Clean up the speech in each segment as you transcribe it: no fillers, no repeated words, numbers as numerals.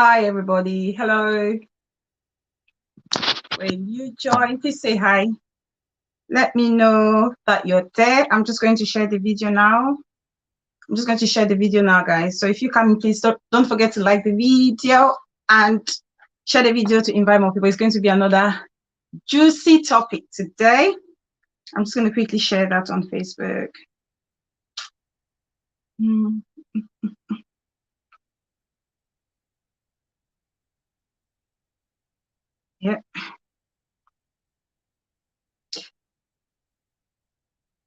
Hi, everybody. Hello. When you join, please say hi. Let me know that you're there. I'm just going to share the video now. Guys. So if you come, please don't forget to like the video and share the video to invite more people. It's going to be another juicy topic today. I'm just going to quickly share that on Facebook. Yeah.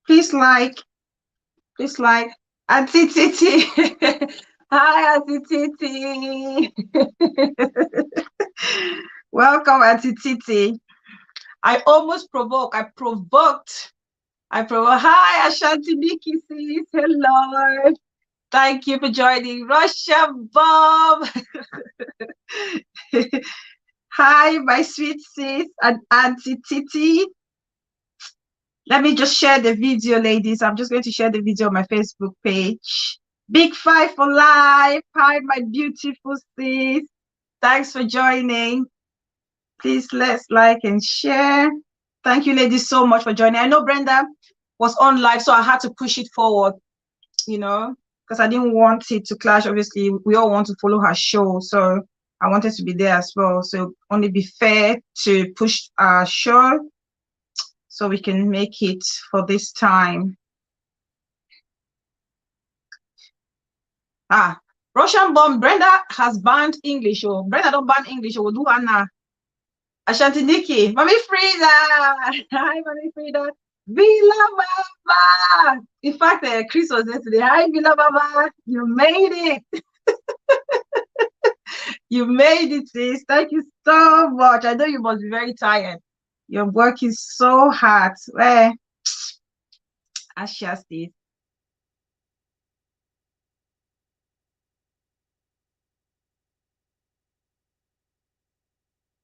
Please like. Auntie Titi. Hi, Auntie Titi. Welcome, Auntie Titi. I almost provoked. I provoked. Hi, Ashanti Nikki sis. Hello. Thank you for joining. Russia Bob. Hi, my sweet sis and Auntie Titi. Let me just share the video, ladies. I'm just going to share the video on my Facebook page. Big Five for life. Hi, my beautiful sis. Thanks for joining. Please let's like and share. Thank you, ladies, so much for joining. I know Brenda was on live, so I had to push it forward, you know, because I didn't want it to clash. Obviously, we all want to follow her show, so I wanted to be there as well. So only be fair to push our show so we can make it for this time. Russian bomb. Brenda has banned English. Oh, Brenda don't ban English. Oh, do Anna. Ashanti Nikki. Mommy Frida. Hi, Mommy Frida. Villa Baba. In fact, Chris was there today. Hi, Villa Baba. You made it. You made it, sis. Thank you so much. I know you must be very tired. You're working so hard. Well, Asha, sis.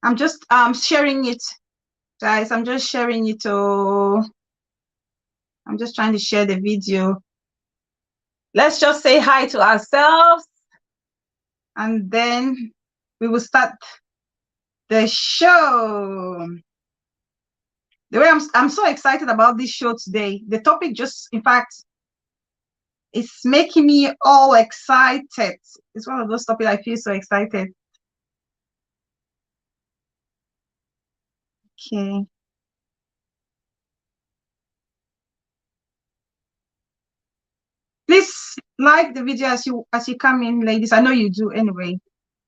I'm just sharing it, guys. I'm just sharing it. I'm just trying to share the video. Let's just say hi to ourselves, and then we will start the show. The way I'm so excited about this show today. The topic just, in fact, it's making me all excited. It's one of those topics I feel so excited. Okay. Please like the video as you come in, ladies. I know you do anyway.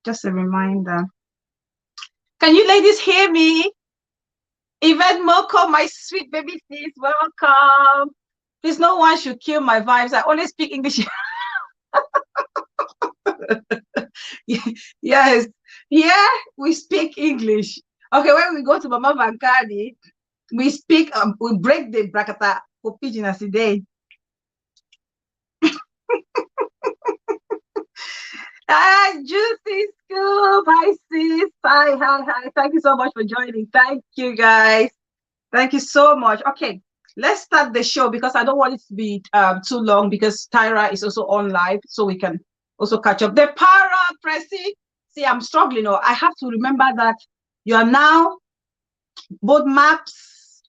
Just a reminder. Can you ladies hear me? Yvette Moko, my sweet baby sis, welcome. Please, no one should kill my vibes. I only speak English. Yes, yeah, we speak English. Okay, when we go to Mama Vankani, we speak, we break the brakata for pidgin as a day. Hi, Juicy Scoop. Hi, sis. Hi. Thank you so much for joining. Thank you, guys. Thank you so much. Okay, let's start the show because I don't want it to be too long because Tyra is also on live, so we can also catch up. The Para Pressy. See, I'm struggling. Oh, I have to remember that you are now both maps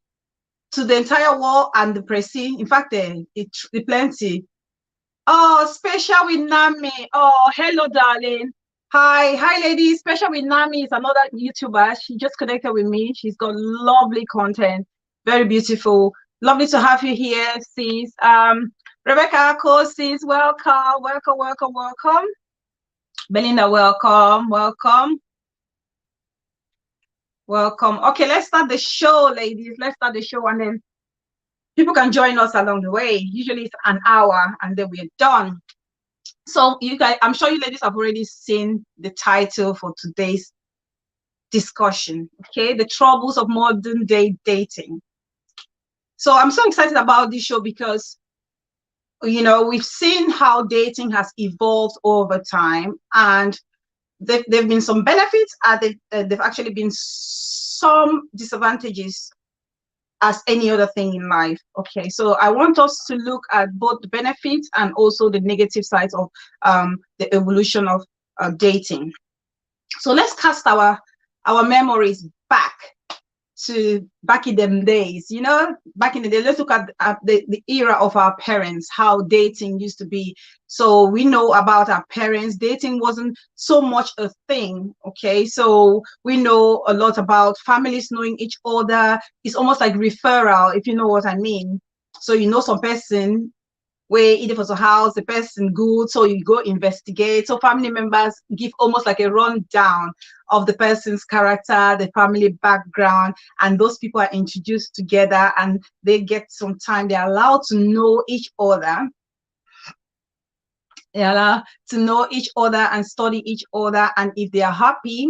to the entire wall and the Pressy. In fact, it plenty. Oh, special with Nami. Oh, hello, darling. Hi, ladies. Special with Nami is another YouTuber. She just connected with me. She's got lovely content, very beautiful. Lovely to have you here, sis. Rebecca, sis, welcome. Belinda, welcome. Okay, let's start the show, ladies. Let's start the show, and then people can join us along the way. Usually it's an hour, and then we're done. So you guys, I'm sure you ladies have already seen the title for today's discussion. Okay, the troubles of modern day dating. So I'm so excited about this show because, you know, we've seen how dating has evolved over time, and there've been some benefits, and they've actually been some disadvantages as any other thing in life. Okay, so I want us to look at both the benefits and also the negative sides of the evolution of dating. So let's cast our memories back in them days, you know, back in the day. Let's look at the era of our parents, how dating used to be. So we know about our parents. Dating wasn't so much a thing. Okay, so we know a lot about families knowing each other. It's almost like referral, if you know what I mean. So you know some person where either for the house, the person good, so you go investigate. So family members give almost like a rundown of the person's character, the family background, and those people are introduced together and they get some time. They're allowed to know each other. They're allowed to know each other and study each other. And if they are happy,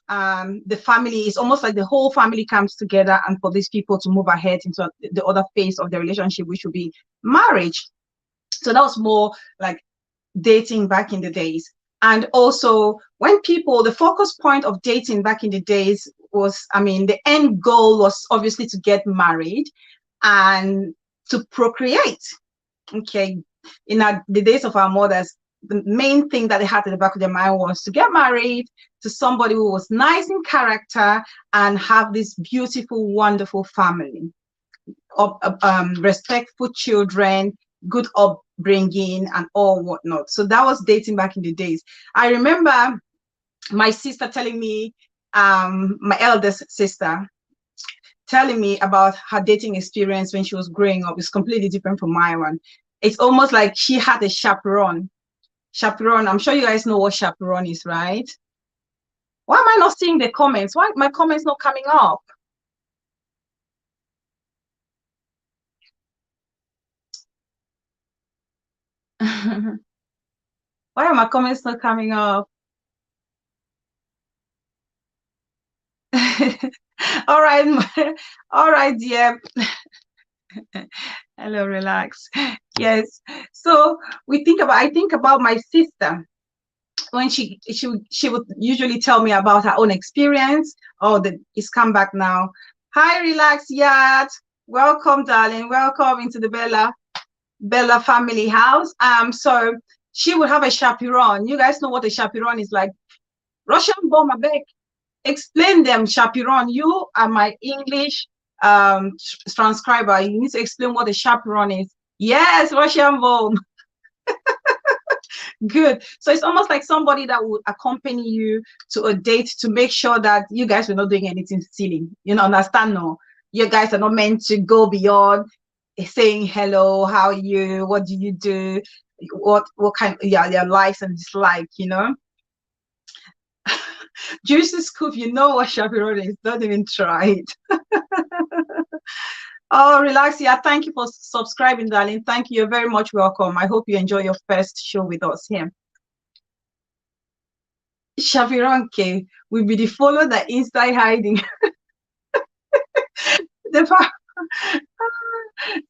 the family is almost like the whole family comes together, and for these people to move ahead into the other phase of the relationship, which will be marriage. So that was more like dating back in the days. And also when people, the focus point of dating back in the days was, I mean, the end goal was obviously to get married and to procreate. Okay. In the days of our mothers, the main thing that they had at the back of their mind was to get married to somebody who was nice in character and have this beautiful, wonderful family of respectful children, good upbringing, and all whatnot. So that was dating back in the days. I remember my sister telling me, my eldest sister, telling me about her dating experience when she was growing up. It's completely different from my one. It's almost like she had a chaperone. Chaperone, I'm sure you guys know what chaperone is, right? Why am I not seeing the comments? Why my comments not coming up? Why are my comments not coming up? All right, all right, dear. Hello, relax. Yes. So I think about my sister when she would usually tell me about her own experience. Oh, it's come back now. Hi, relax, Yat. Welcome, darling. Welcome into the Bella family house. So she would have a chaperone. You guys know what a chaperone is like. Russian bomb, I explain them, chaperone. You are my English transcriber. You need to explain what a chaperone is. Yes, Russian bomb. Good. So it's almost like somebody that would accompany you to a date to make sure that you guys are not doing anything silly. You know, understand? No, you guys are not meant to go beyond saying hello, how are you, what do you do, what kind, yeah, your likes and dislikes, you know. Juicy Scoop, you know what chaperone is. Don't even try it. Oh, relax. Yeah, thank you for subscribing, darling. Thank you. You're very much welcome. I hope you enjoy your first show with us here. Chaperone will be the follow that inside hiding.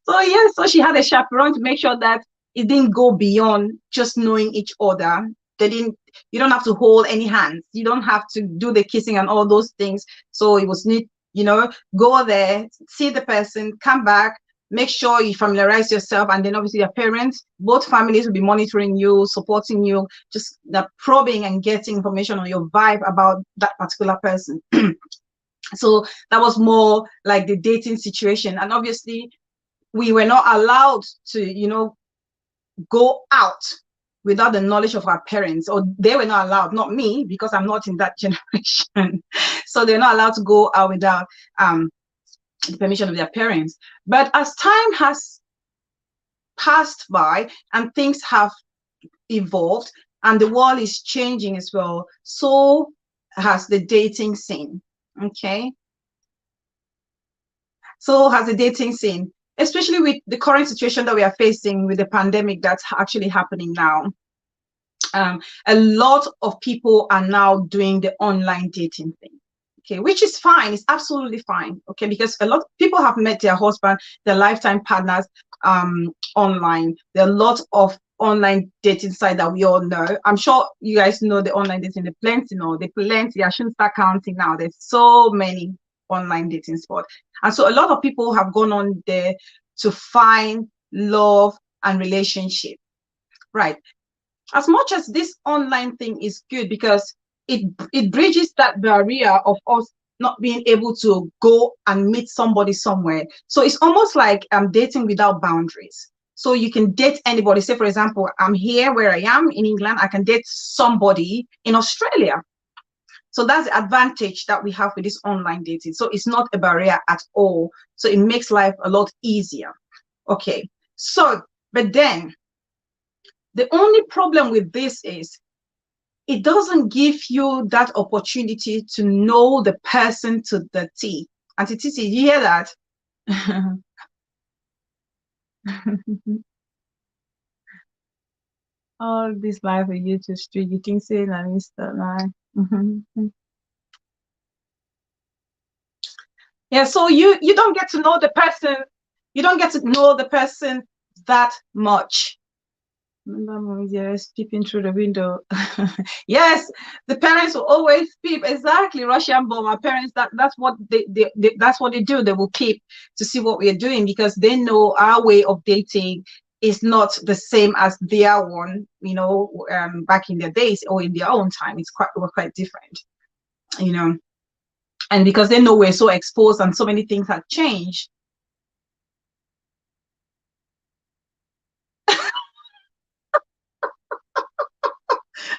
So yes, so she had a chaperone to make sure that it didn't go beyond just knowing each other. They didn't. You don't have to hold any hands. You don't have to do the kissing and all those things. So it was neat. You know, go there, see the person, come back, make sure you familiarize yourself, and then obviously your parents, both families will be monitoring you, supporting you, just probing and getting information on your vibe about that particular person. So that was more like the dating situation. And obviously we were not allowed to, you know, go out without the knowledge of our parents, or they were not allowed, not me, because I'm not in that generation. So they're not allowed to go out without the permission of their parents. But as time has passed by and things have evolved and the world is changing as well, so has the dating scene. Okay, so has the dating scene, especially with the current situation that we are facing with the pandemic that's actually happening now. A lot of people are now doing the online dating thing. Okay, which is fine. It's absolutely fine. Okay, because a lot of people have met their husband, their lifetime partners online. There are a lot of online dating sites that we all know. I'm sure you guys know the online dating, the plenty, you know, the plenty. I shouldn't start counting now. There's so many online dating spots. And so a lot of people have gone on there to find love and relationship. Right. As much as this online thing is good because it bridges that barrier of us not being able to go and meet somebody somewhere. So it's almost like dating without boundaries. So you can date anybody. Say, for example, I'm here where I am in England. I can date somebody in Australia. So that's the advantage that we have with this online dating. So it's not a barrier at all. So it makes life a lot easier. Okay. So, but then the only problem with this is it doesn't give you that opportunity to know the person to the T. Auntie Titi, you hear that? All this life with you to street, you think saying that Mr. Nine. Yeah, so you don't get to know the person, you don't get to know the person that much. Remember, mommy, yes, peeping through the window. Yes, the parents will always peep. Exactly, Russian bomb. Our parents, that's what they that's what they do. They will peep to see what we are doing because they know our way of dating is not the same as their one. You know, back in their days or in their own time, we're quite different. You know, and because they know we're so exposed and so many things have changed.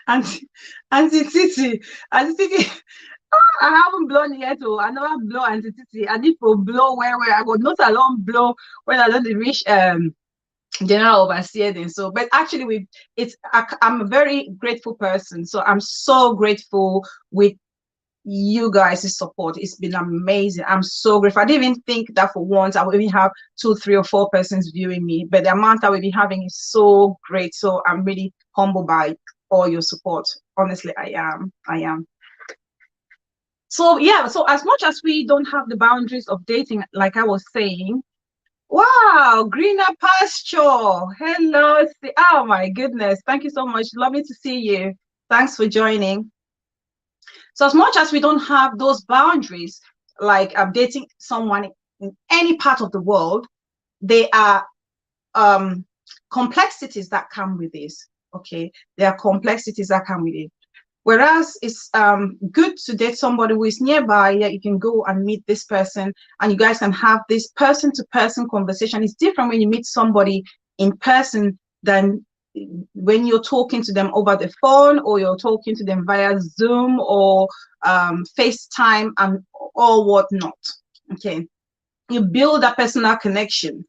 And Auntie Titi, Auntie Titi, I haven't blown yet. Oh, I never blow Auntie Titi. I need to blow where I go. Not alone blow when I don't reach general overseer then. So, but actually, I'm a very grateful person. So I'm so grateful with you guys' support. It's been amazing. I'm so grateful. I didn't even think that for once I would even have 2, 3, or 4 persons viewing me, but the amount I will be having is so great. So I'm really humbled by all your support. Honestly, I am. So yeah, so as much as we don't have the boundaries of dating, like I was saying, wow, greener pasture. Hello. Oh my goodness. Thank you so much. Lovely to see you. Thanks for joining. So as much as we don't have those boundaries, like dating someone in any part of the world, there are complexities that come with this. Okay, there are complexities that come with it. Whereas it's good to date somebody who is nearby. Yeah, you can go and meet this person, and you guys can have this person-to-person conversation. It's different when you meet somebody in person than when you're talking to them over the phone, or you're talking to them via Zoom or FaceTime and all whatnot. Okay, you build a personal connection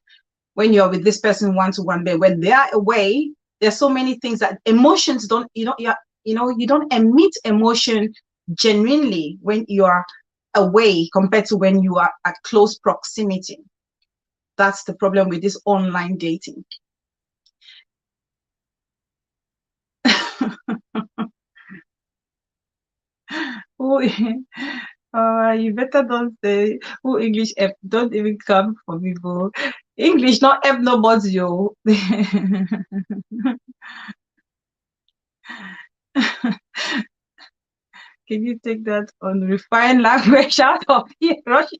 when you're with this person one-to-one. But when they are away, there's so many things that emotions don't, you don't emit emotion genuinely when you are away compared to when you are at close proximity. That's the problem with this online dating. You better don't say who English F. Don't even come for me, bro. English not F nobody, yo. Can you take that on refined language out of here, Russia?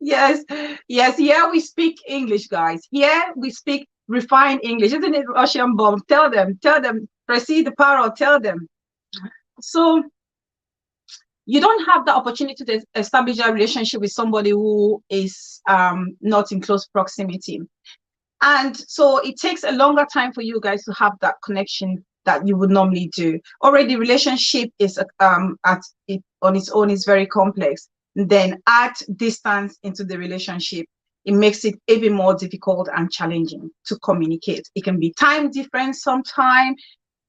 Yes, yes. Here we speak English, guys. Here we speak refined English, isn't it, Russian bomb? Tell them, proceed the parrot, tell them. So you don't have the opportunity to establish a relationship with somebody who is not in close proximity. And so it takes a longer time for you guys to have that connection that you would normally do. Already relationship is on its own is very complex. Then add distance into the relationship, it makes it even more difficult and challenging to communicate. It can be time difference sometimes.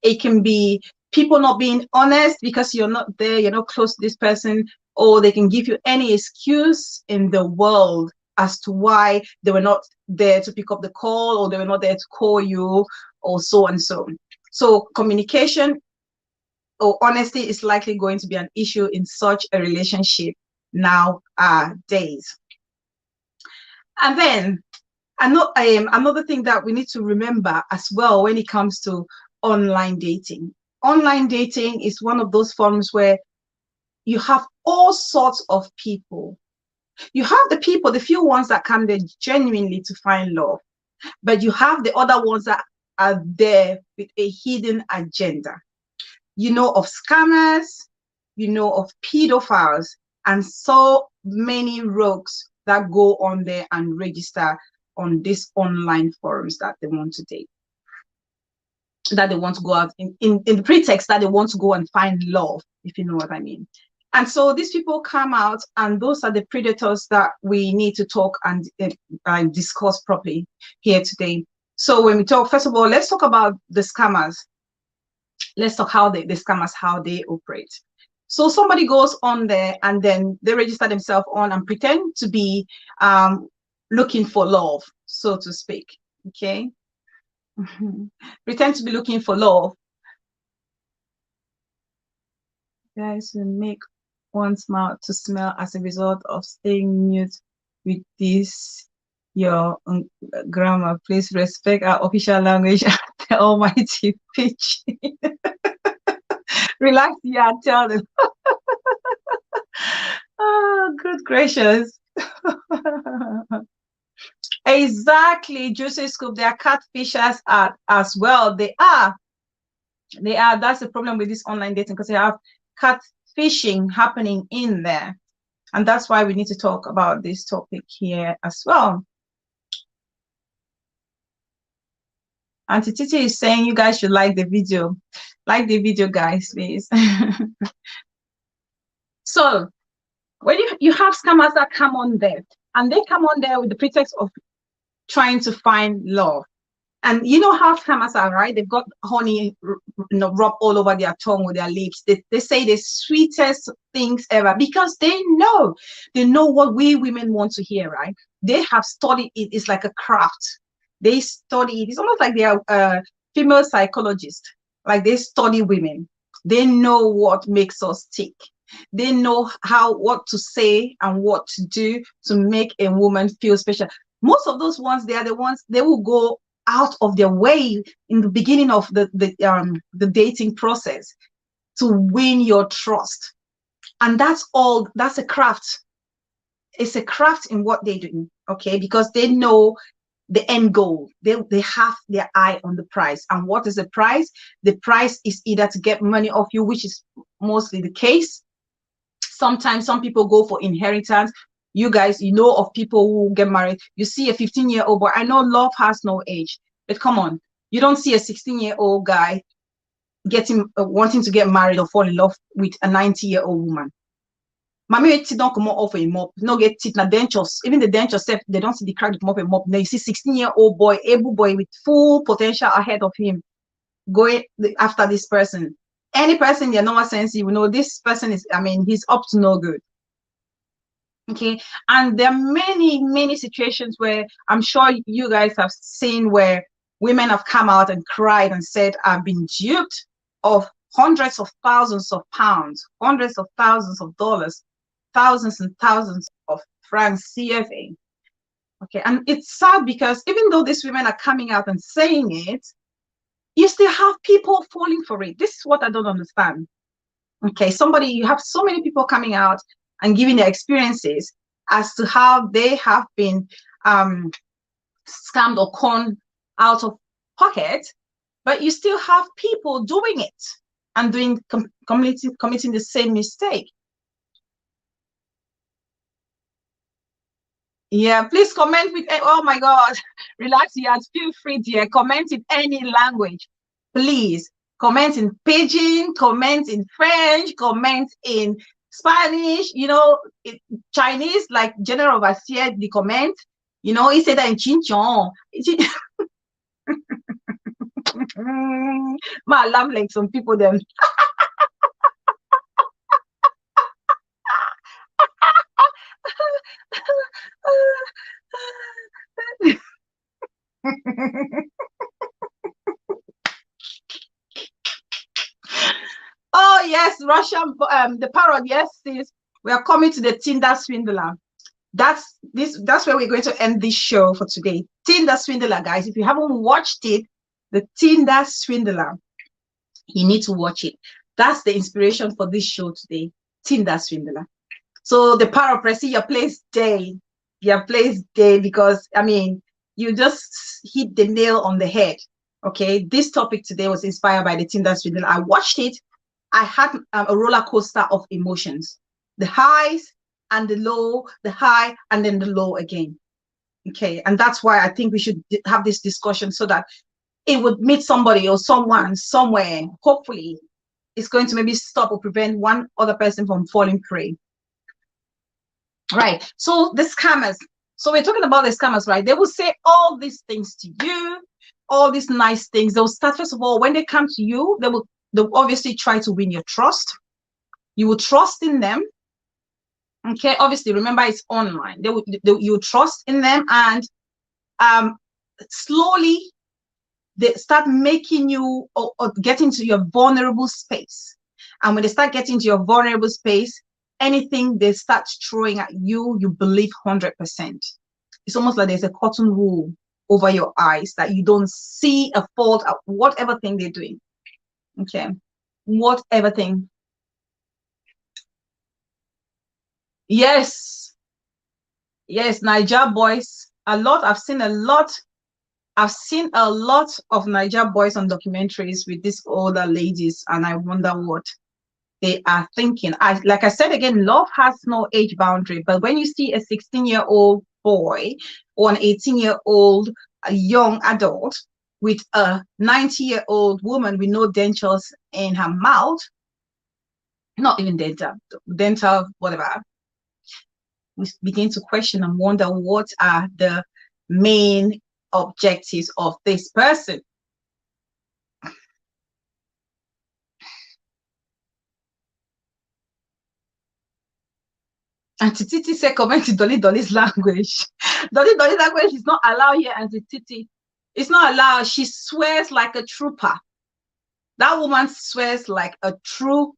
It can be people not being honest because you're not there, you're not close to this person, or they can give you any excuse in the world as to why they were not there to pick up the call, or they were not there to call you, or so and so. So communication or honesty is likely going to be an issue in such a relationship nowadays. And then another thing that we need to remember as well when it comes to online dating. Online dating is one of those forms where you have all sorts of people. You have the people, the few ones that come there genuinely to find love, but you have the other ones that are there with a hidden agenda. you know of scammers, you know of pedophiles, and so many rogues that go on there and register on these online forums that they want to date, that they want to go out in the pretext that they want to go and find love, if you know what I mean. And so these people come out, and those are the predators that we need to talk and discuss properly here today. So when we talk, first of all, let's talk about the scammers. Let's talk how the scammers, how they operate. So somebody goes on there and then they register themselves on and pretend to be looking for love, so to speak. Okay. Pretend to be looking for love. Guys, will make one's mouth to smell as a result of staying mute with this your grammar. Please respect our official language and the almighty pitch. Relax, yeah, tell them. Oh, good gracious. Exactly, Juicy Scoop. They are catfishers as well. They are. That's the problem with this online dating, because they have catfishing happening in there. And that's why we need to talk about this topic here as well. Auntie Titi is saying you guys should like the video. Like the video, guys, please. So when you have scammers that come on there, and they come on there with the pretext of trying to find love. And you know how scammers are, right? They've got honey, rubbed all over their tongue with their lips. They say the sweetest things ever, because they know what we women want to hear, right? They have studied it. It's like a craft. They study it. It's almost like they are female psychologists. Like they study women. They know what makes us tick. They know what to say and what to do to make a woman feel special. Most of those ones, they are the ones, they will go out of their way in the beginning of the dating process to win your trust. And that's a craft. It's a craft in what they do, okay? Because they know the end goal. They have their eye on the prize. And what is the prize? The prize is either to get money off you, which is mostly the case. Sometimes some people go for inheritance. You guys, you know of people who get married. You see a 15-year-old boy. I know love has no age, but come on. You don't see a 16-year-old guy wanting to get married or fall in love with a 90-year-old woman. Mommy don't come off a mop. No get teeth na dentures. Even the dentures, they don't see the crack with a mop. Now you see 16-year-old boy, able boy with full potential ahead of him, going after this person. Any person in their normal sense, you know this person is, he's up to no good. Okay, and there are many situations where I'm sure you guys have seen where women have come out and cried and said, I've been duped of hundreds of thousands of pounds, hundreds of thousands of dollars, thousands and thousands of francs CFA. Okay, and it's sad because even though these women are coming out and saying it, you still have people falling for it. This is what I don't understand. Okay, you have so many people coming out and giving their experiences as to how they have been scammed or conned out of pocket, but you still have people doing it and committing the same mistake. Yeah, please comment with, oh my God, relax, yeah, feel free, dear, comment in any language, please. Comment in Pidgin, comment in French, comment in Spanish, Chinese, like General Overseer, the comment, he said that in Chinchon. My laugh like some people them. Oh yes, Russian, the parrot. Yes, sis, we are coming to the Tinder swindler. That's where we're going to end this show for today. Tinder swindler, guys. If you haven't watched it, the Tinder swindler, you need to watch it. That's the inspiration for this show today. Tinder swindler. So the parrot, press your place day, because you just hit the nail on the head. Okay, this topic today was inspired by the Tinder swindler. I watched it. I had a roller coaster of emotions, the highs and the low, the high and then the low again. Okay, and that's why I think we should have this discussion so that it would meet somebody or someone somewhere. Hopefully, it's going to maybe stop or prevent one other person from falling prey. Right. So the scammers. So we're talking about the scammers, right? They will say all these things to you, all these nice things. They'll start, first of all, when they come to you, they'll obviously try to win your trust. You will trust in them. Okay, obviously, remember it's online. You trust in them, and slowly they start making you or get into your vulnerable space. And when they start getting into your vulnerable space, anything they start throwing at you, you believe 100%. It's almost like there's a cotton wool over your eyes that you don't see a fault at whatever thing they're doing. Okay, whatever thing. Yes, Niger boys. I've seen a lot of Niger boys on documentaries with these older ladies, and I wonder what they are thinking. Like I said again, love has no age boundary. But when you see a 16-year-old boy or an 18-year-old young adult with a 90-year-old woman with no dentures in her mouth, not even dental, whatever, we begin to question and wonder what are the main objectives of this person. Auntie Titi said, comment to Dolly Dolly's language. Dolly Dolly's language is not allowed here, Auntie Titi. It's not allowed. She swears like a trooper. That woman swears like a trooper.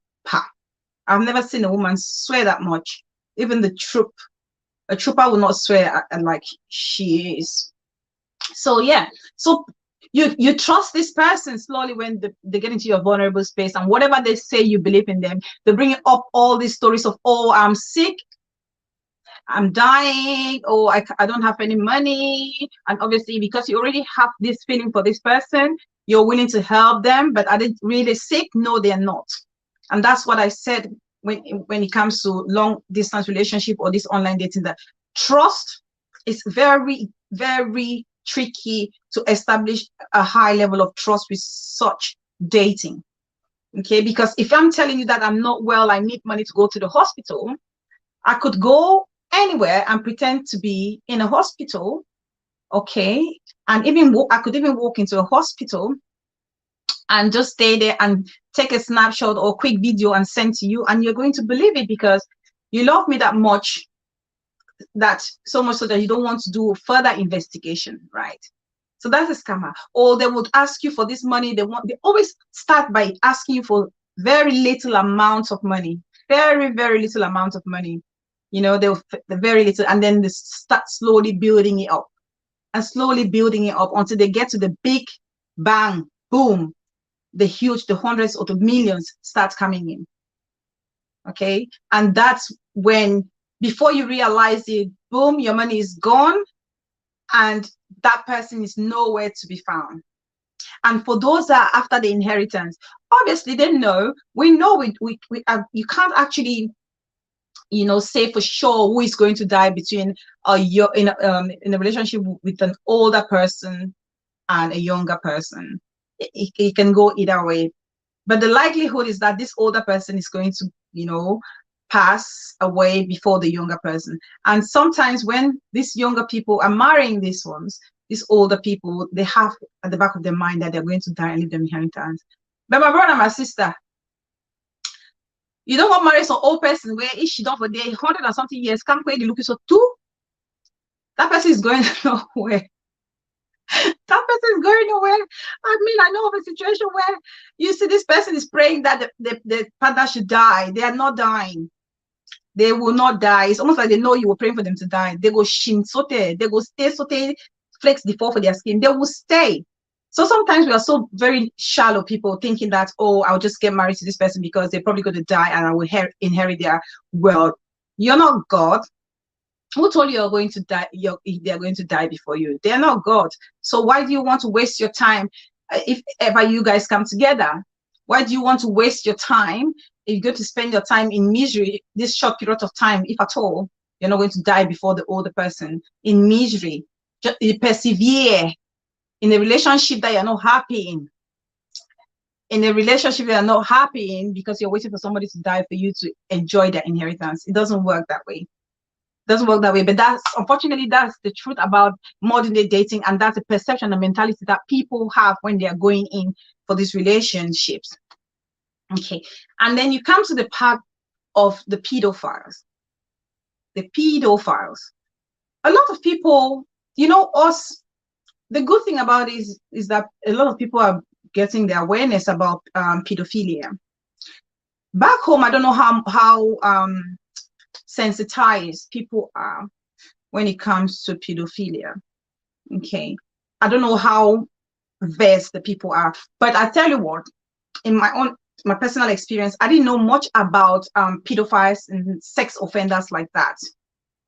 I've never seen a woman swear that much. Even a trooper will not swear like she is. So yeah, so you trust this person slowly when they get into your vulnerable space, and whatever they say, you believe in them. They bring up all these stories of, oh, I'm sick, I'm dying, oh, I don't have any money. And obviously, because you already have this feeling for this person, you're willing to help them. But are they really sick? No, they're not. And that's what I said when it comes to long distance relationship or this online dating, that trust is very, very tricky to establish a high level of trust with such dating. Okay, because if I'm telling you that I'm not well, I need money to go to the hospital, I could go anywhere and pretend to be in a hospital. Okay, and even I could even walk into a hospital and just stay there and take a snapshot or quick video and send to you, and you're going to believe it because you love me that much, that so much so that you don't want to do further investigation, right? So that's a scammer. Or they would ask you for this money. They always start by asking you for very little amounts of money, very, very little amount of money. You know, they're very little, and then they start slowly building it up and slowly building it up until they get to the big bang, boom, the huge, the hundreds or the millions start coming in. Okay, and that's when, before you realize it, boom, your money is gone and that person is nowhere to be found. And for those that are after the inheritance, obviously they know, we know you can't actually, you know, say for sure who is going to die between in a relationship with an older person and a younger person. It can go either way, but the likelihood is that this older person is going to, you know, pass away before the younger person. And sometimes when these younger people are marrying these older people, they have at the back of their mind that they're going to die and leave them inheritance. But my brother and my sister, you don't want to marry some old person where if she don't for there 100 and something years, can't quite look so too. That person is going nowhere. That person is going nowhere. I mean, I know of a situation where you see this person is praying that the partner should die. They are not dying. They will not die. It's almost like they know you were praying for them to die. They go shin sote. They go stay sote, flex the fall for their skin. They will stay. So sometimes we are so very shallow people thinking that, oh, I'll just get married to this person because they're probably going to die and I will inherit their wealth. You're not God. Who told you you're going to die? They're going to die before you. They're not God. So why do you want to waste your time if ever you guys come together? Why do you want to waste your time if you're going to spend your time in misery this short period of time, if at all? You're not going to die before the older person in misery. Just persevere in a relationship that you're not happy in a relationship that you're not happy in because you're waiting for somebody to die for you to enjoy their inheritance. It doesn't work that way. It doesn't work that way. But that's, unfortunately, that's the truth about modern day dating, and that's the perception and mentality that people have when they are going in for these relationships. Okay. And then you come to the part of the pedophiles. The pedophiles. A lot of people, you know, us, the good thing about it is that a lot of people are getting the awareness about pedophilia. Back home, I don't know how sensitized people are when it comes to pedophilia. Okay. I don't know how versed the people are, but I tell you what, in my personal experience, I didn't know much about pedophiles and sex offenders like that.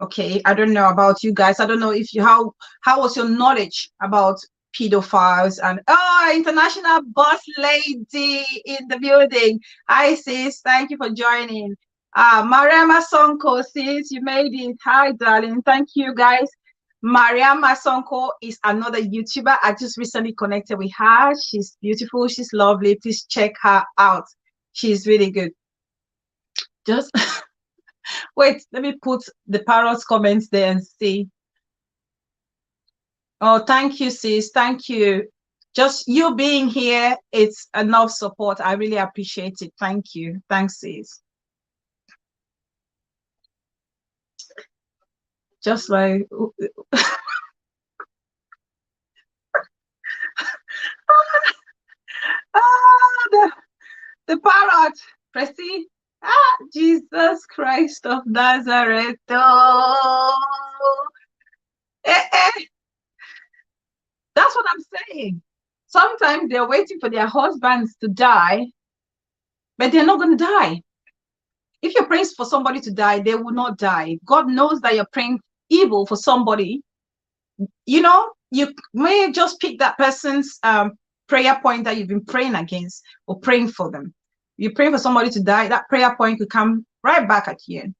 Okay, I don't know about you guys. I don't know if you how was your knowledge about pedophiles. And international boss lady in the building. Hi sis, thank you for joining. Mariama Sonko, sis, you made it. Hi darling, thank you guys. Mariama Sonko is another YouTuber. I just recently connected with her. She's beautiful, she's lovely. Please check her out. She's really good. Just wait, let me put the parrot's comments there and see. Oh, thank you, sis. Thank you. Just you being here, it's enough support. I really appreciate it. Thank you. Thanks, sis. Just like the parrot, Pressy. Jesus Christ of Nazareth. Oh. That's what I'm saying. Sometimes they're waiting for their husbands to die, but they're not going to die. If you're praying for somebody to die, they will not die. God knows that you're praying evil for somebody. You know, you may just pick that person's prayer point that you've been praying against or praying for them. You're praying for somebody to die, that prayer point could come right back at you.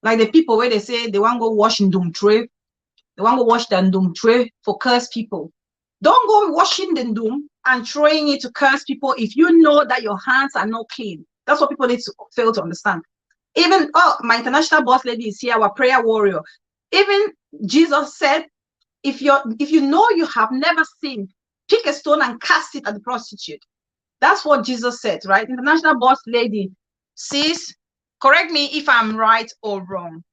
Like the people where they say they want to go wash in Doom Tray, they want to wash the Doom Tray for cursed people. Don't go washing the Doom and throwing it to curse people if you know that your hands are not clean. That's what people need to fail to understand. Even, my international boss lady is here, our prayer warrior. Even Jesus said, if you know you have never sinned, pick a stone and cast it at the prostitute. That's what Jesus said, right? International boss lady, sis, correct me if I'm right or wrong.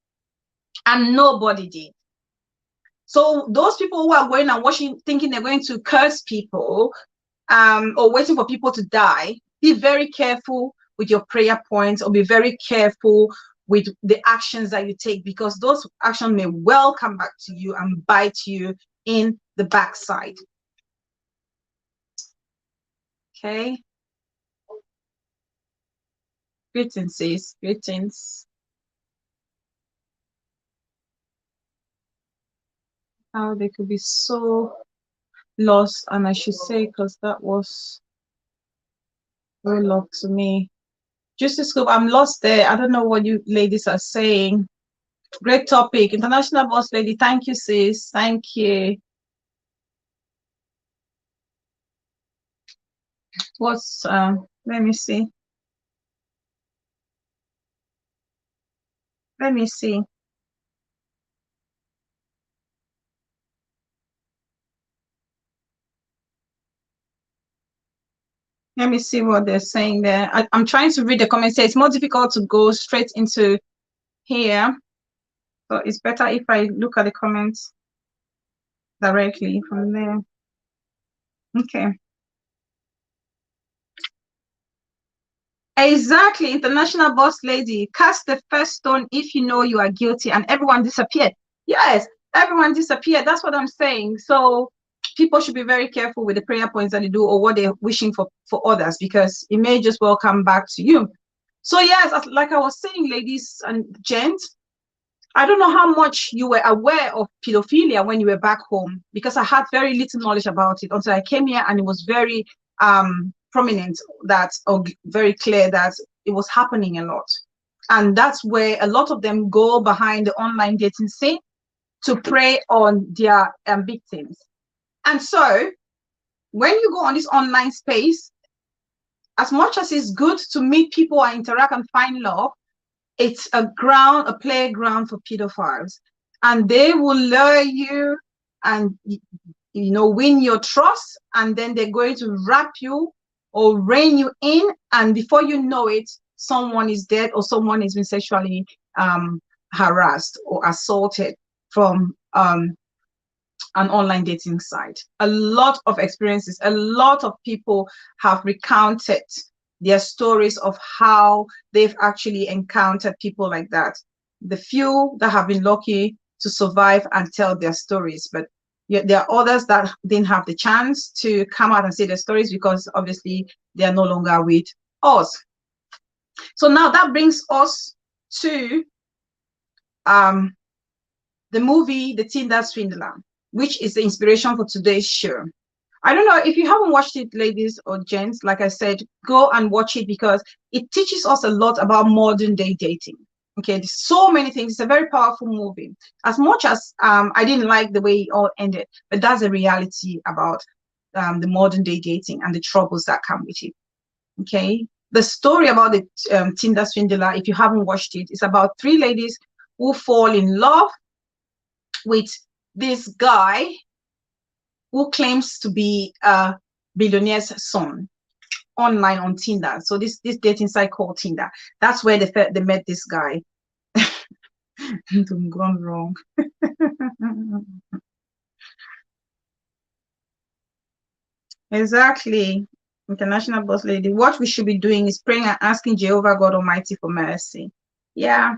And nobody did. So those people who are going and washing, thinking they're going to curse people, or waiting for people to die, be very careful with your prayer points, or be very careful with the actions that you take, because those actions may well come back to you and bite you in the backside. Okay. Greetings, sis. Greetings. How they could be so lost, and I should say, because that was very lost to me. Juicy Scoop, I'm lost there. I don't know what you ladies are saying. Great topic. International boss lady, thank you, sis. Thank you. What's let me see. Let me see. Let me see what they're saying there. I'm trying to read the comments. It's more difficult to go straight into here. So it's better if I look at the comments directly from there. Okay. Exactly. International boss lady. Cast the first stone if you know you are guilty, and everyone disappeared. Yes, everyone disappeared. That's what I'm saying. So people should be very careful with the prayer points that they do or what they're wishing for others, because it may just well come back to you. So yes, like I was saying, ladies and gents, I don't know how much you were aware of pedophilia when you were back home, because I had very little knowledge about it until I came here, and it was very prominent, that, or very clear that it was happening a lot. And that's where a lot of them go behind the online dating scene to prey on their victims. And so when you go on this online space, as much as it's good to meet people and interact and find love, it's a playground for pedophiles. And they will lure you and, win your trust, and then they're going to wrap you or rein you in, and before you know it, someone is dead or someone has been sexually harassed or assaulted from an online dating site. A lot of experiences, a lot of people have recounted their stories of how they've actually encountered people like that. The few that have been lucky to survive and tell their stories, but there are others that didn't have the chance to come out and say their stories because obviously they are no longer with us. So now that brings us to the movie The Tinder Swindler, which is the inspiration for today's show. I don't know if you haven't watched it, ladies or gents. Like I said, go and watch it because it teaches us a lot about modern day dating. Okay, there's so many things. It's a very powerful movie. As much as I didn't like the way it all ended, but that's a reality about the modern day dating and the troubles that come with it. Okay, the story about the Tinder Swindler, if you haven't watched it, is about 3 ladies who fall in love with this guy who claims to be a billionaire's son online on Tinder. So this dating site called Tinder. That's where they met this guy. Gone wrong. Exactly. International boss lady. What we should be doing is praying and asking Jehovah God Almighty for mercy. Yeah.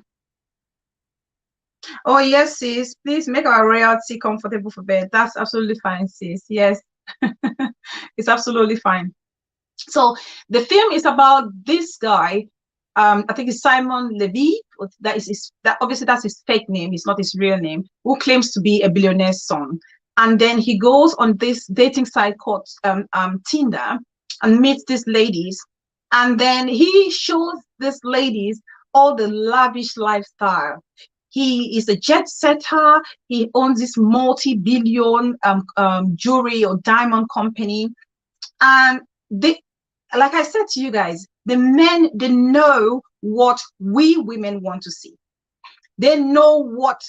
Oh, yes, sis. Please make our royalty comfortable for bed. That's absolutely fine, sis. Yes. It's absolutely fine. So the film is about this guy. I think it's Simon Levy. That obviously that's his fake name. It's not his real name. Who claims to be a billionaire's son, and then he goes on this dating site called Tinder and meets these ladies, and then he shows these ladies all the lavish lifestyle. He is a jet setter. He owns this multi-billion jewelry or diamond company, and they, like I said to you guys, the men, they know what we women want to see. They know what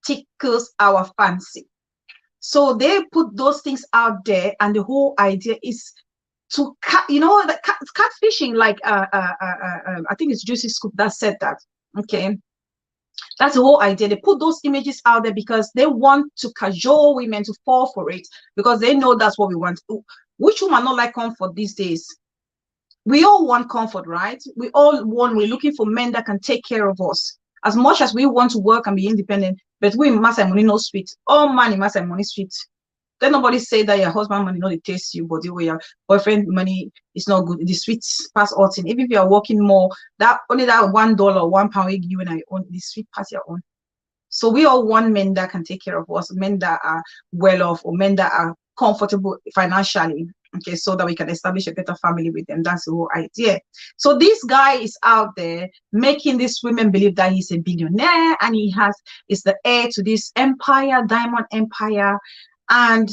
tickles our fancy. So they put those things out there, and the whole idea is to cut, the catfishing, like I think it's Juicy Scoop that said that. Okay. That's the whole idea. They put those images out there because they want to cajole women to fall for it, because they know that's what we want. Which woman not like comfort these days? We all want comfort, right? We're looking for men that can take care of us. As much as we want to work and be independent, but we must have money, no sweet. All money must have money sweet. Then nobody say that your husband money not taste you, but the way your boyfriend money is not good. The sweet pass all thing. Even if you are working more, that only that $1, £1 we give you and I own the sweet pass your own. So we all want men that can take care of us, men that are well off, or men that are comfortable financially. Okay, so that we can establish a better family with them. That's the whole idea. So this guy is out there making these women believe that he's a billionaire and is the heir to this empire, diamond empire, and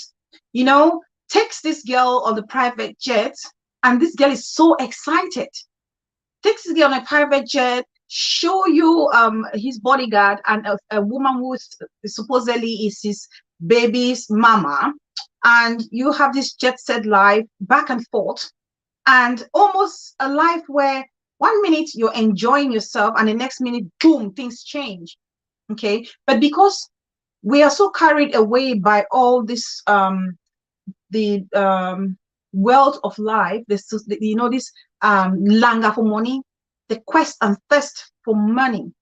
takes this girl on the private jet, and this girl is so excited. Takes this girl on a private jet, show you his bodyguard and a woman who supposedly is his baby's mama. And you have this jet set life back and forth, and almost a life where 1 minute you're enjoying yourself and the next minute, boom, things change. Okay. But because we are so carried away by all this, the wealth of life, this langa for money, the quest and thirst for money,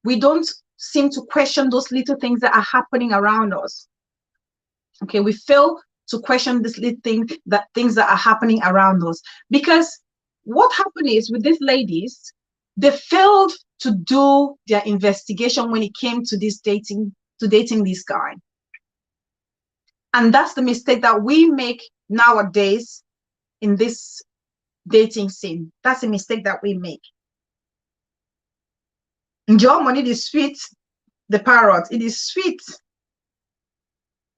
we don't seem to question those little things that are happening around us. Okay, we fail to question these little things that are happening around us, because what happened is with these ladies, they failed to do their investigation when it came to dating this guy. And that's the mistake that we make nowadays in this dating scene. That's a mistake that we make. Enjoy money is sweet. The parrot, it is sweet.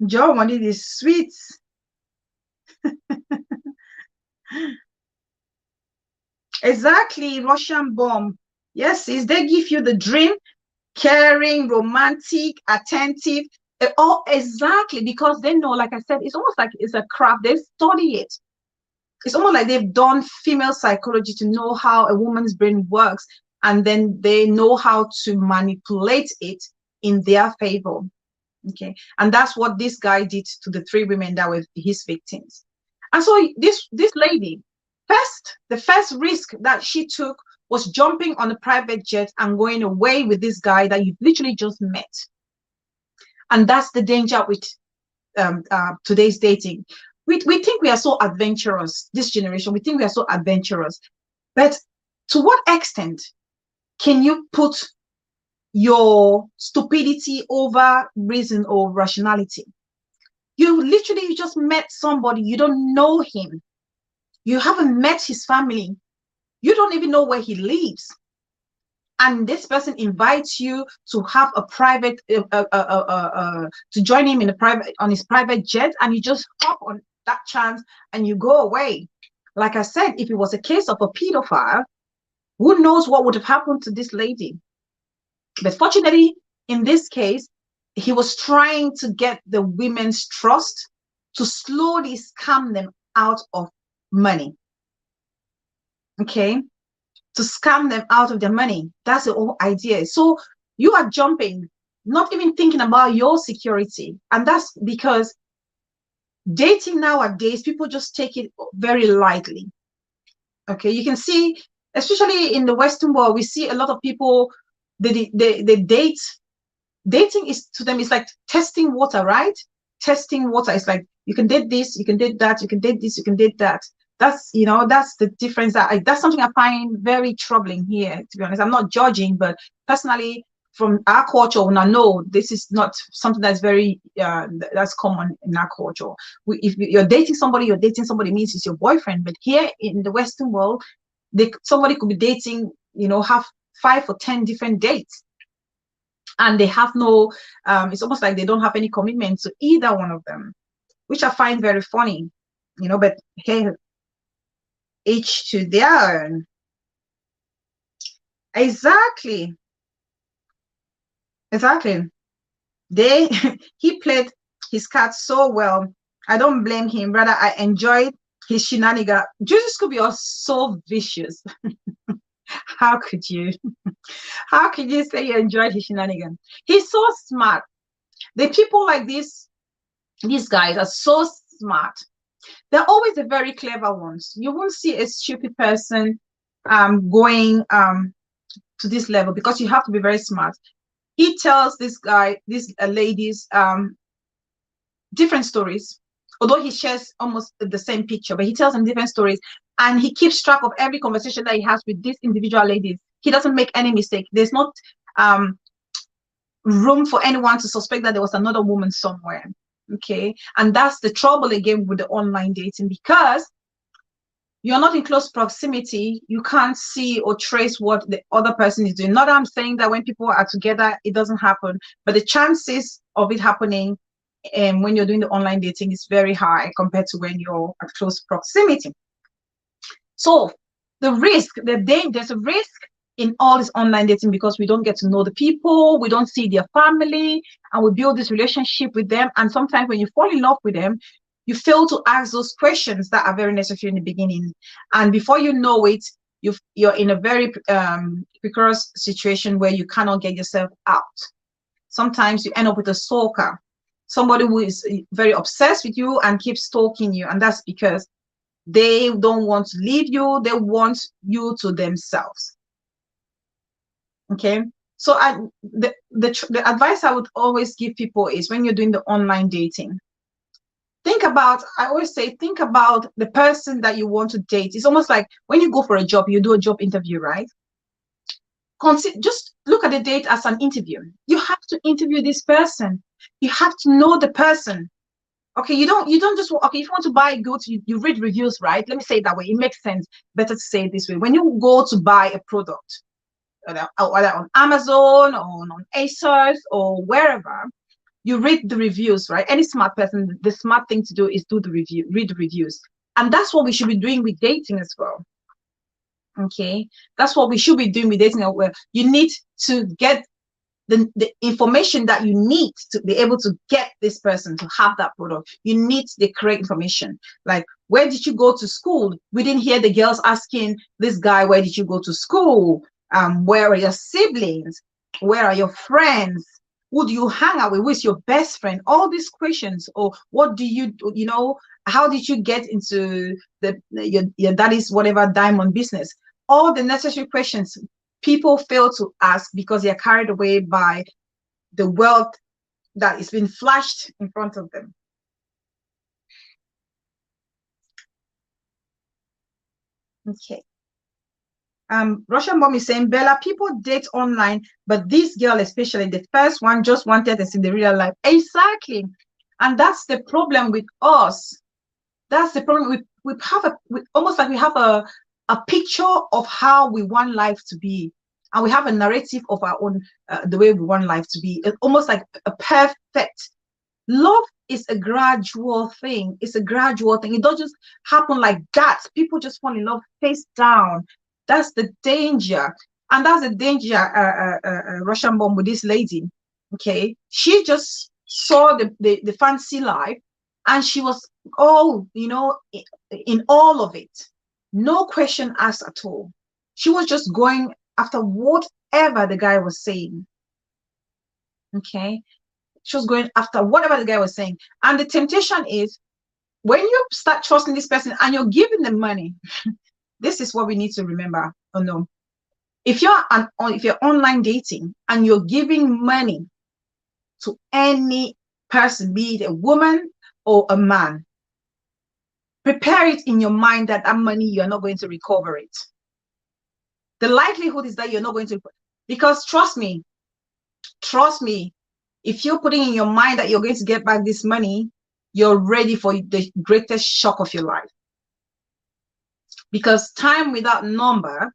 Enjoy money is sweet. Exactly, Russian bomb. Yes, is they give you the dream, caring, romantic, attentive. Oh, exactly, because they know, like I said, it's almost like it's a craft. They study it. It's almost like they've done female psychology to know how a woman's brain works, and then they know how to manipulate it in their favor. Okay, and that's what this guy did to the 3 women that were his victims. And so this lady, the first risk that she took was jumping on a private jet and going away with this guy that you literally just met. And that's the danger with today's dating. We think we are so adventurous, this generation. We think we are so adventurous. But to what extent can you put your stupidity over reason or rationality? You just met somebody, you don't know him, you haven't met his family, you don't even know where he lives, and this person invites you to have a private to join him in on his private jet, and you just hop on that chance and you go away. Like I said, if it was a case of a pedophile, who knows what would have happened to this lady? But fortunately, in this case, he was trying to get the women's trust to slowly scam them out of money. Okay, to scam them out of their money. That's the whole idea. So you are jumping, not even thinking about your security. And that's because dating nowadays, people just take it very lightly. Okay, you can see, especially in the Western world, we see a lot of people, they date. Dating is to them, it's like testing water, right? Testing water. It's like you can date this, you can date that, you can date this, you can date that. That's, you know, that's the difference. That's something I find very troubling here, to be honest. I'm not judging, but personally, from our culture, when I know this is not something that's very that's common in our culture. If you're dating somebody means it's your boyfriend. But here in the Western world, somebody could be dating, you know, have 5 or 10 different dates, and they have no it's almost like they don't have any commitment to either one of them, which I find very funny, you know. But hey, each to their own. Exactly. He played his card so well. I don't blame him, rather I enjoyed his shenanigans. Joseph Scooby was so vicious. How could you say you enjoyed his shenanigans? He's so smart. The people like this, these guys are so smart. They're always the very clever ones. You won't see a stupid person going to this level, because you have to be very smart. He tells these ladies different stories, although he shares almost the same picture, but he tells them different stories, and he keeps track of every conversation that he has with these individual ladies. He doesn't make any mistake. There's not room for anyone to suspect that there was another woman somewhere. Okay, and that's the trouble again with the online dating, because you're not in close proximity. You can't see or trace what the other person is doing. Not that I'm saying that when people are together, it doesn't happen, but the chances of it happening when you're doing the online dating is very high compared to when you're at close proximity. So the risk, there's a risk in all this online dating, because we don't get to know the people, we don't see their family, and we build this relationship with them. And sometimes when you fall in love with them, you fail to ask those questions that are very necessary in the beginning. And before you know it, you're in a very precarious situation where you cannot get yourself out. Sometimes you end up with a stalker, somebody who is very obsessed with you and keeps stalking you. And that's because they don't want to leave you. They want you to themselves. Okay, so the advice I would always give people is, when you're doing the online dating, I always say, think about the person that you want to date. It's almost like when you go for a job, you do a job interview, right? Just look at the date as an interview. You have to interview this person. You have to know the person. Okay, you don't just, okay, if you want to buy goods, you read reviews, right? Let me say it that way. It makes sense. Better to say it this way. When you go to buy a product, whether on Amazon or on ASOS or wherever, you read the reviews, right? Any smart person, the smart thing to do is do the review, read the reviews. And that's what we should be doing with dating as well. Okay, that's what we should be doing with dating. Where you need to get the information that you need to be able to get this person to have that product. You need the correct information. Like, where did you go to school? We didn't hear the girls asking this guy, where did you go to school? Where are your siblings? Where are your friends? Who do you hang out with? Who's your best friend? All these questions. Or what do you how did you get into your daddy's whatever diamond business? All the necessary questions people fail to ask because they are carried away by the wealth that is being flashed in front of them. Okay. Russian Mom is saying, Bella, people date online, but this girl, especially the first one, just wanted to see the real life. Exactly. And that's the problem with us. That's the problem. We have almost like we have a picture of how we want life to be. And we have a narrative of our own, the way we want life to be. It's almost like a perfect. Love is a gradual thing. It's a gradual thing. It doesn't just happen like that. People just fall in love face down. That's the danger. And that's the danger, Russian Mom, with this lady. Okay. She just saw the fancy life and she was all, in all of it. No question asked at all. She was just going after whatever the guy was saying. Okay. She was going after whatever the guy was saying. And the temptation is when you start trusting this person and you're giving them money, this is what we need to remember. Oh no. If you're online dating and you're giving money to any person, be it a woman or a man, prepare it in your mind that money, you're not going to recover it. The likelihood is that you're not going to, because trust me, if you're putting in your mind that you're going to get back this money, you're ready for the greatest shock of your life. Because time without number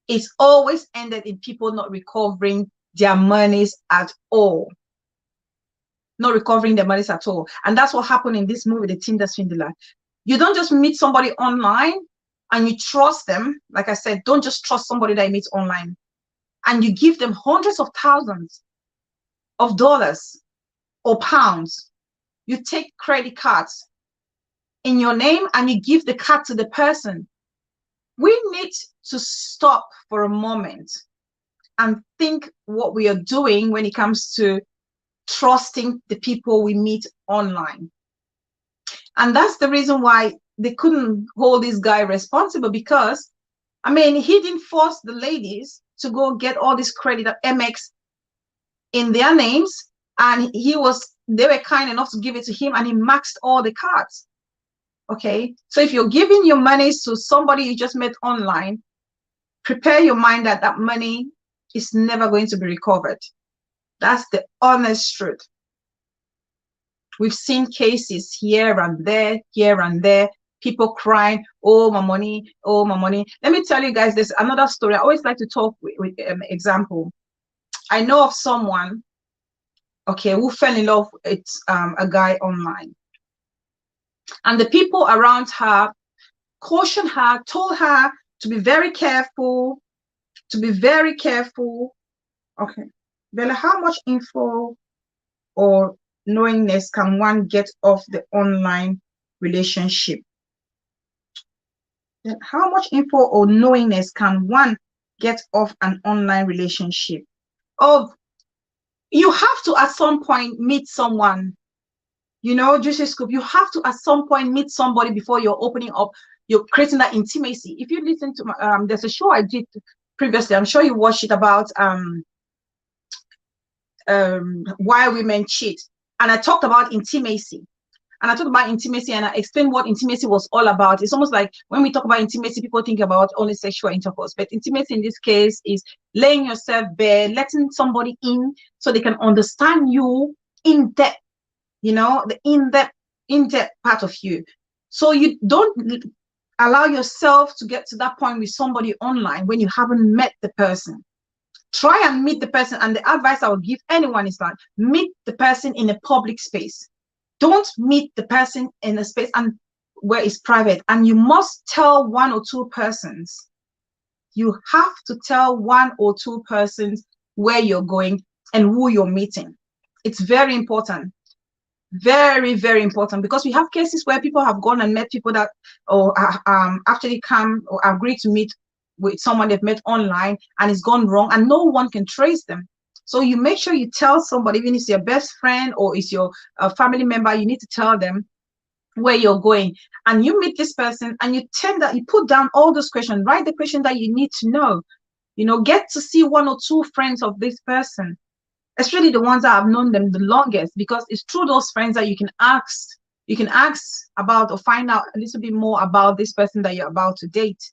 is always ended in people not recovering their monies at all. Not recovering their monies at all. And that's what happened in this movie, The Tinder Swindler. You don't just meet somebody online and you trust them. Like I said, don't just trust somebody that you meet online. And you give them hundreds of thousands of dollars or pounds. You take credit cards in your name and you give the card to the person. We need to stop for a moment and think what we are doing when it comes to trusting the people we meet online. And that's the reason why they couldn't hold this guy responsible, because I mean, he didn't force the ladies to go get all this credit at Amex in their names, and they were kind enough to give it to him, and he maxed all the cards. Okay, so if you're giving your money to somebody you just met online, prepare your mind that that money is never going to be recovered. That's the honest truth. We've seen cases here and there, people crying, oh, my money, oh, my money. Let me tell you guys, there's another story. I always like to talk with example. I know of someone, okay, who fell in love with a guy online. And the people around her cautioned her, told her to be very careful, Okay, Bella, how much info or knowingness can one get off the online relationship? How much info or knowingness can one get off an online relationship? You have to at some point meet someone, Juicy Scoop, you have to at some point meet somebody before you're opening up, you're creating that intimacy. If you listen to there's a show I did previously, I'm sure you watched it, about why women cheat, and I talked about intimacy. And I explained what intimacy was all about. It's almost like when we talk about intimacy, people think about only sexual intercourse. But intimacy in this case is laying yourself bare, letting somebody in so they can understand you in depth, the in-depth in-depth part of you. So you don't allow yourself to get to that point with somebody online when you haven't met the person. Try and meet the person. And the advice I would give anyone is that meet the person in a public space. Don't meet the person in a space and where it's private. And you must tell 1 or 2 persons. You have to tell 1 or 2 persons where you're going and who you're meeting. It's very important. Very, very important, because we have cases where people have gone and met people that actually come or agree to meet with someone they've met online, and it's gone wrong and no one can trace them. So you make sure you tell somebody, even if it's your best friend or it's your family member, you need to tell them where you're going. And you meet this person and you put down all those questions, write the question that you need to know, get to see 1 or 2 friends of this person, especially the ones that have known them the longest, because it's through those friends that you can ask about or find out a little bit more about this person that you're about to date.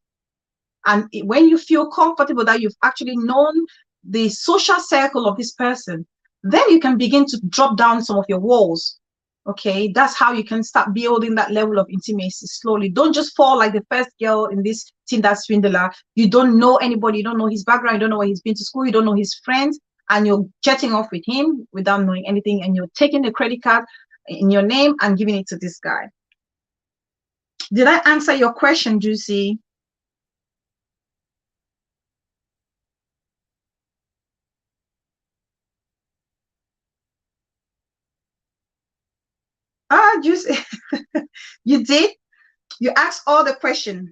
And when you feel comfortable that you've actually known the social circle of this person, then you can begin to drop down some of your walls. Okay, that's how you can start building that level of intimacy slowly. Don't just fall like the first girl in this Tinder swindler. You don't know anybody, you don't know his background, you don't know where he's been to school, you don't know his friends, and you're jetting off with him without knowing anything, and you're taking the credit card in your name and giving it to this guy. Did I answer your question, Juicy? Juicy, you did. You asked all the questions.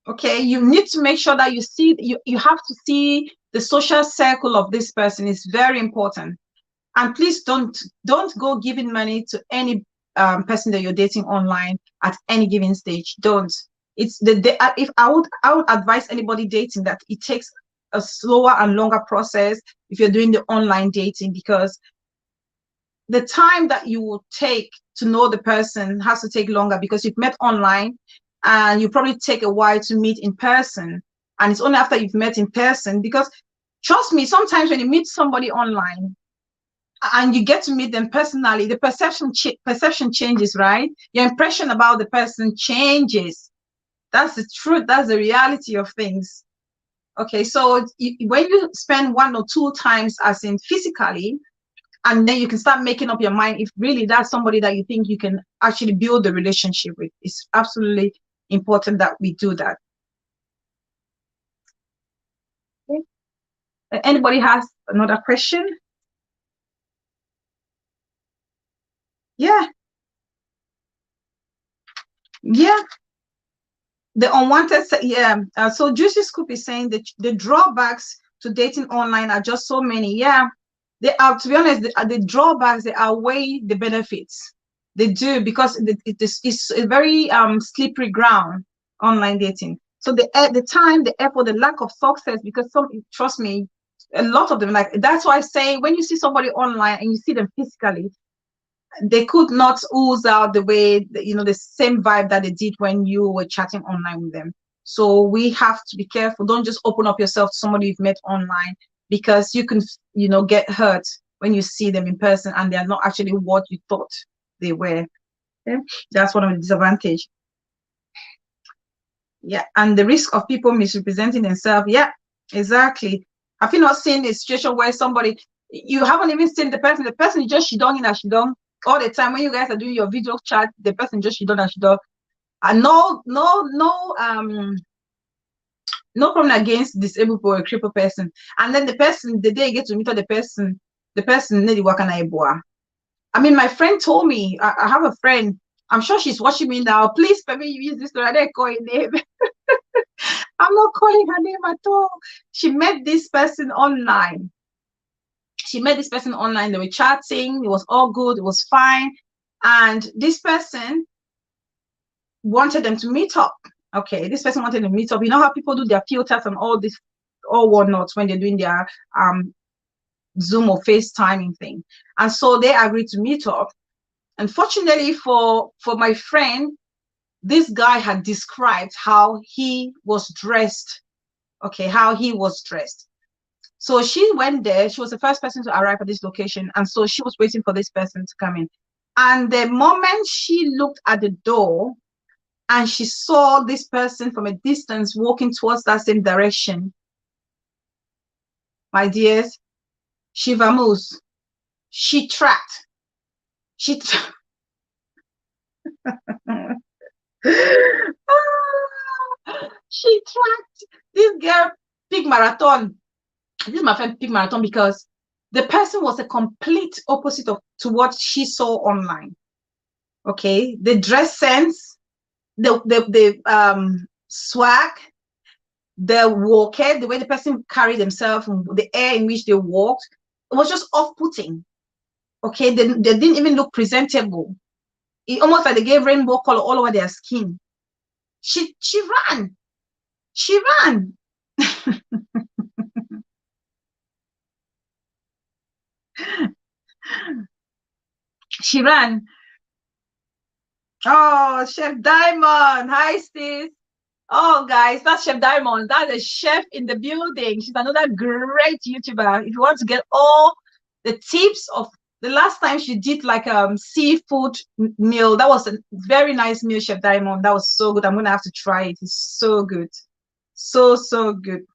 Okay, you need to make sure that you have to see the social circle of this person. Is very important. And please don't go giving money to any person that you're dating online at any given stage. Don't. It's if I would advise anybody dating that it takes a slower and longer process if you're doing the online dating, because the time that you will take to know the person has to take longer, because you've met online and you probably take a while to meet in person, and it's only after you've met in person. Because trust me, sometimes when you meet somebody online and you get to meet them personally, the perception changes, right? Your impression about the person changes. That's the truth. That's the reality of things. Okay, so when you spend 1 or 2 times, as in physically, and then you can start making up your mind if really that's somebody that you think you can actually build the relationship with. It's absolutely important that we do that. Okay. Anybody has another question? Yeah. The unwanted, so Juicy Scoop is saying that the drawbacks to dating online are just so many. Yeah, they are, to be honest, the drawbacks, they outweigh the benefits. They do, because it's a very slippery ground, online dating. So the time, the effort, the lack of success, because trust me, a lot of them, like, that's why I say when you see somebody online and you see them physically, they could not ooze out the way, the same vibe that they did when you were chatting online with them. So we have to be careful. Don't just open up yourself to somebody you've met online, because you can, get hurt when you see them in person and they're not actually what you thought they were. Okay? That's one of the disadvantages. Yeah, and the risk of people misrepresenting themselves. Yeah, exactly. Have you not seen a situation where you haven't even seen the person is just shidong in a shidong all the time? When you guys are doing your video chat, the person just shidong and shidong, and no problem against disabled or a crippled person. And then the day you get to meet the person need wakana. I mean, my friend told me, I have a friend, I'm sure she's watching me now. Please, maybe you use this to call her name. I'm not calling her name at all. She met this person online. They were chatting. It was all good. It was fine. And this person wanted them to meet up. Okay, this person wanted to meet up. You know how people do their filters and all whatnot when they're doing their Zoom or FaceTiming thing. And so they agreed to meet up. Unfortunately for my friend, this guy had described how he was dressed. Okay, how he was dressed. So she went there. She was the first person to arrive at this location. And so she was waiting for this person to come in. And the moment she looked at the door and she saw this person from a distance walking towards that same direction, my dears, she vamoose. She tracked. She she tracked this girl pig marathon. This is my friend pig marathon because the person was a complete opposite of to what she saw online. Okay, the dress sense, the swag, the walker, the way the person carried themselves, the air in which they walked, it was just off-putting. Okay, they didn't even look presentable. It almost like they gave rainbow color all over their skin. She ran. She ran. She ran. Oh, Chef Diamond. Hi, sis. Oh, guys, that's Chef Diamond. That's a chef in the building. She's another great YouTuber. If you want to get all the tips of the last time she did like seafood meal, that was a very nice meal, Chef Diamond. That was so good. I'm gonna have to try it. It's so good. So good.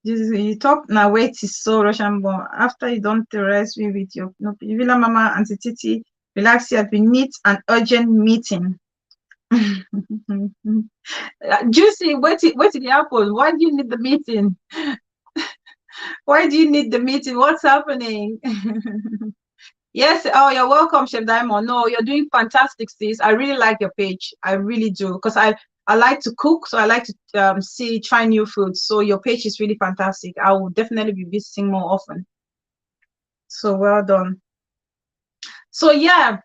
You talk now. Wait is so Russian born. After you don't rest with your no Villa Mama and Titi, relax here. We need an urgent meeting. Juicy, wait till it happens. Why do you need the meeting? Why do you need the meeting? What's happening? Yes. Oh, you're welcome, Chef Diamond. No, you're doing fantastic, sis. I really like your page. I really do because I like to cook, so I like to try new foods. So your page is really fantastic. I will definitely be visiting more often. So well done. So yeah.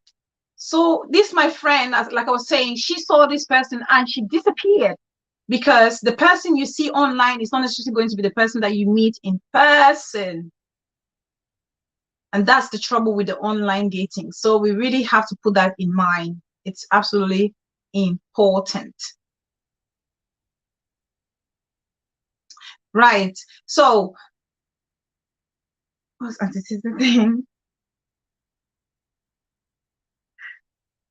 So this, my friend, like I was saying, she saw this person and she disappeared because the person you see online is not necessarily going to be the person that you meet in person. And that's the trouble with the online dating. So we really have to put that in mind. It's absolutely important. Right. So what's the thing?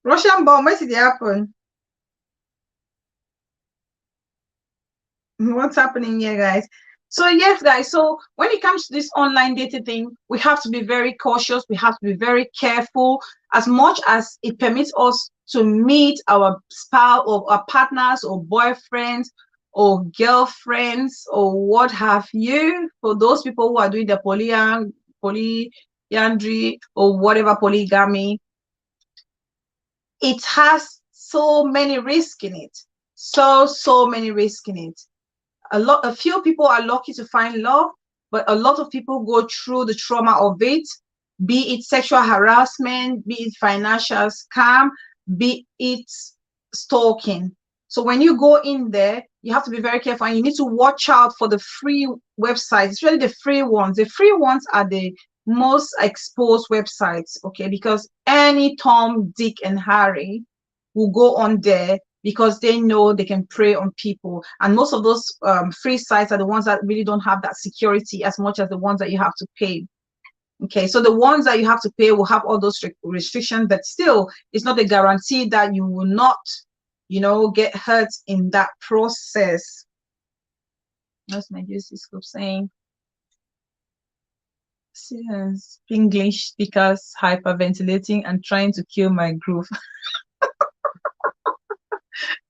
Russian bomb, what did it happen? What's happening here, guys? So yes, guys, so when it comes to this online dating thing, we have to be very cautious. We have to be very careful as much as it permits us to meet our spouse or our partners or boyfriends or girlfriends or what have you. For those people who are doing the polyandry or whatever, polygamy, it has so many risks in it. So many risks in it. A few people are lucky to find love, but a lot of people go through the trauma of it, be it sexual harassment, be it financial scam, be it stalking. So when you go in there, you have to be very careful and you need to watch out for the free websites, especially the free ones. The free ones are the most exposed websites, okay, because any Tom, Dick, and Harry will go on there because they know they can prey on people. And most of those free sites are the ones that really don't have that security as much as the ones that you have to pay. Okay, so the ones that you have to pay will have all those restrictions, but still, it's not a guarantee that you will not, get hurt in that process. That's my juicy scoop saying. English speakers hyperventilating and trying to kill my groove.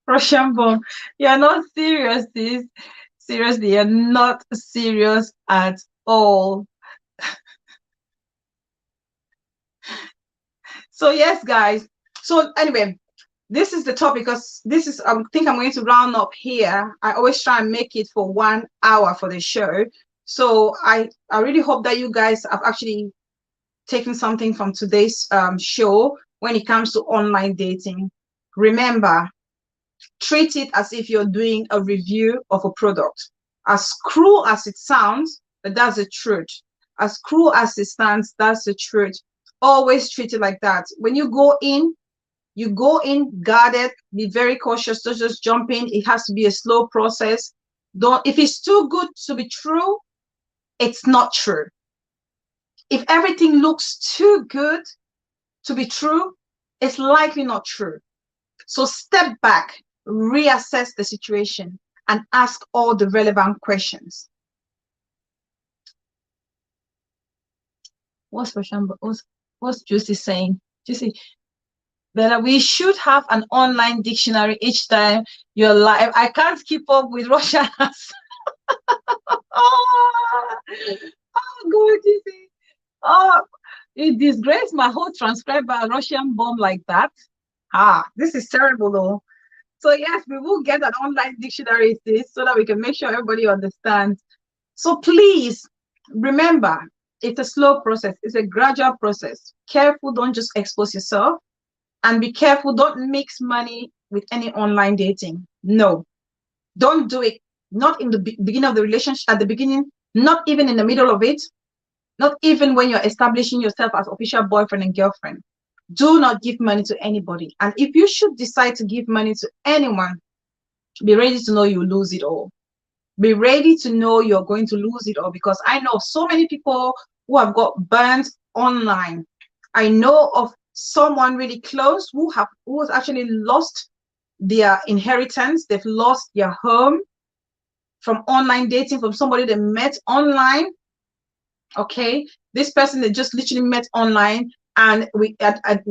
Russian bomb. You're not serious, sis. Seriously, you're not serious at all. So yes, guys. So anyway, this is the topic because this is I think I'm going to round up here. I always try and make it for 1 hour for the show. So I really hope that you guys have actually taken something from today's show when it comes to online dating. Remember, treat it as if you're doing a review of a product. As cruel as it sounds, but that's the truth. As cruel as it stands, that's the truth. Always treat it like that. When you go in guarded, be very cautious, don't just jump in. It has to be a slow process. If it's too good to be true, it's not true. If everything looks too good to be true, it's likely not true. So step back, reassess the situation, and ask all the relevant questions. What's Juicy saying? Juicy, Bella, we should have an online dictionary each time you're live. I can't keep up with Russian. Oh, God, Juicy. Oh, it disgraced my whole transcriber Russian bomb like that. This is terrible though. So yes, we will get an online dictionary, sis, so that we can make sure everybody understands. So please remember, it's a slow process. It's a gradual process. Careful, don't just expose yourself, and be careful. Don't mix money with any online dating. No, don't do it. Not in the beginning of the relationship, at the beginning, not even in the middle of it, not even when you're establishing yourself as official boyfriend and girlfriend. Do not give money to anybody. And if you should decide to give money to anyone, be ready to know you lose it all. Be ready to know you're going to lose it all, because I know so many people who have got burnt online. I know of someone really close who has actually lost their inheritance. They've lost their home from online dating, from somebody they met online. Okay, this person they just literally met online, and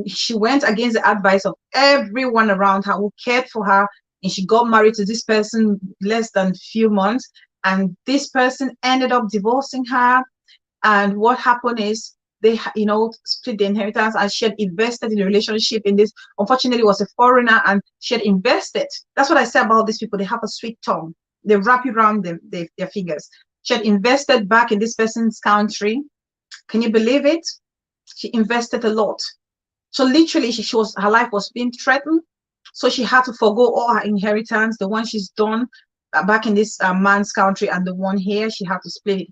she went against the advice of everyone around her who cared for her, and she got married to this person less than few months, and this person ended up divorcing her. And what happened is they split the inheritance, and she had invested in a relationship in this. Unfortunately, it was a foreigner, and she had invested. That's what I say about these people. They have a sweet tongue. They wrap you around their fingers. She had invested back in this person's country. Can you believe it? She invested a lot. So literally, her life was being threatened. So she had to forgo all her inheritance, the one she's done back in this man's country, and the one here, she had to split it.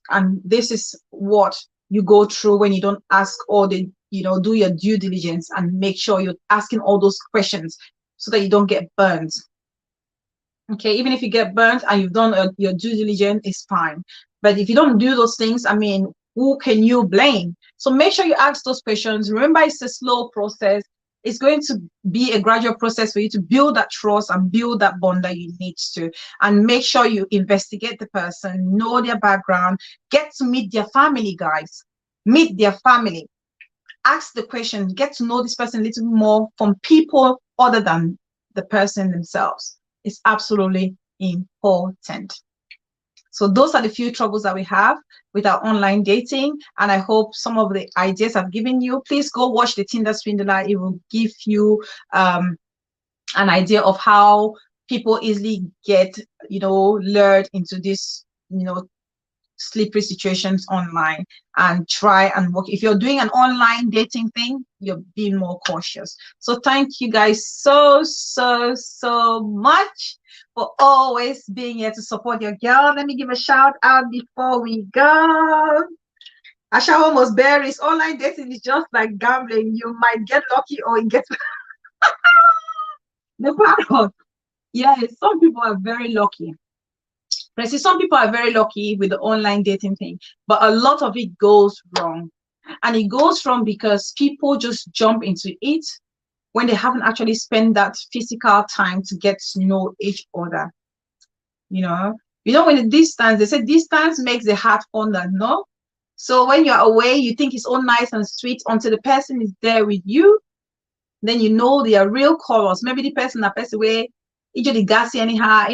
And this is what you go through when you don't ask all the, do your due diligence and make sure you're asking all those questions so that you don't get burned. Okay, even if you get burnt and you've done your due diligence, it's fine. But if you don't do those things, I mean, who can you blame? So make sure you ask those questions. Remember, it's a slow process. It's going to be a gradual process for you to build that trust and build that bond that you need to. And make sure you investigate the person, know their background, get to meet their family, guys. Meet their family. Ask the question, get to know this person a little more from people other than the person themselves. It's absolutely important. So those are the few troubles that we have with our online dating, and I hope some of the ideas I've given you. Please go watch the Tinder Swindler. It will give you an idea of how people easily get lured into this slippery situations online, and try and work. If you're doing an online dating thing, you're being more cautious. So thank you guys so much for always being here to support your girl. Let me give a shout out before we go. Asha almost berries. Online dating is just like gambling. You might get lucky or it gets the parrot. Yeah, some people are very lucky. I see some people are very lucky with the online dating thing, but a lot of it goes wrong. And it goes wrong because people just jump into it when they haven't actually spent that physical time to get to know each other. When the distance, they say distance makes the heart fonder, no? So when you're away, you think it's all nice and sweet until the person is there with you. Then you know their real colors. Maybe the person that passed away, the gas anyhow,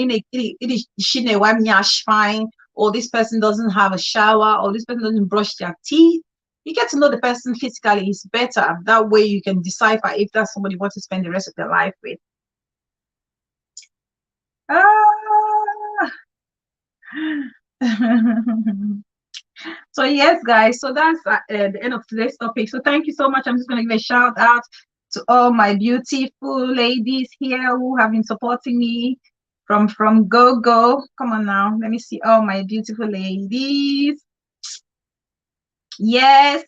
fine, or this person doesn't have a shower, or this person doesn't brush their teeth. You get to know the person physically is better. That way you can decipher if that's somebody you want to spend the rest of their life with. So yes, guys, so that's the end of today's topic. So thank you so much. I'm just going to give a shout out to all my beautiful ladies here who have been supporting me from go. Come on now, let me see all my beautiful ladies. Yes,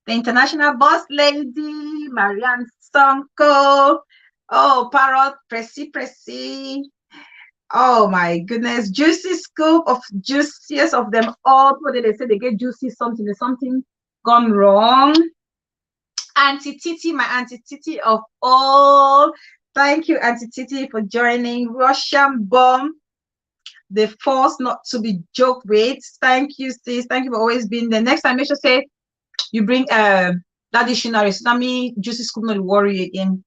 the international boss lady, Marianne Sonko. Oh, Parrot, Pressy. Oh my goodness, Juicy Scoop of juiciest of them all. What did they say? They get juicy something. gone wrong. Auntie Titi, my Auntie Titi of all. Thank you, Auntie Titi, for joining. Russian bomb, the force not to be joked with. Thank you, sis. Thank you for always being there. Next time, make sure say you bring that dictionary. So that me Juicy Scoop not worry again.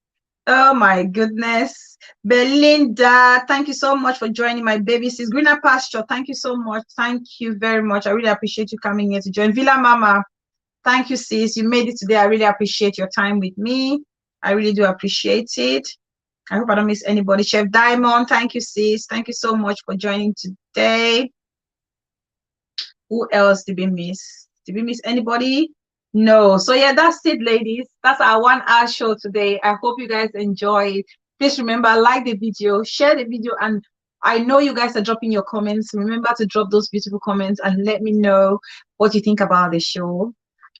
Oh my goodness. Belinda, thank you so much for joining my baby sis. Greener Pasture, thank you so much. Thank you very much. I really appreciate you coming here to join. Villa Mama, thank you, sis. You made it today. I really appreciate your time with me. I really do appreciate it. I hope I don't miss anybody. Chef Diamond, thank you, sis. Thank you so much for joining today. Who else did we miss? Did we miss anybody? No. So yeah, that's it, ladies. That's our 1 hour show today. I hope you guys enjoy it. Please remember, like the video, share the video, and I know you guys are dropping your comments. Remember to drop those beautiful comments and let me know what you think about the show.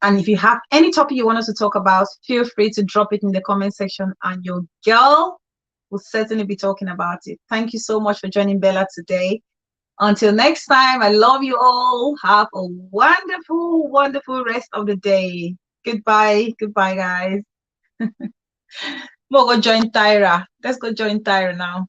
And if you have any topic you want us to talk about, feel free to drop it in the comment section, and your girl will certainly be talking about it. Thank you so much for joining Bella today. Until next time, I love you all. Have a wonderful, wonderful rest of the day. Goodbye. Goodbye, guys. We'll go join Tyra. Let's go join Tyra now.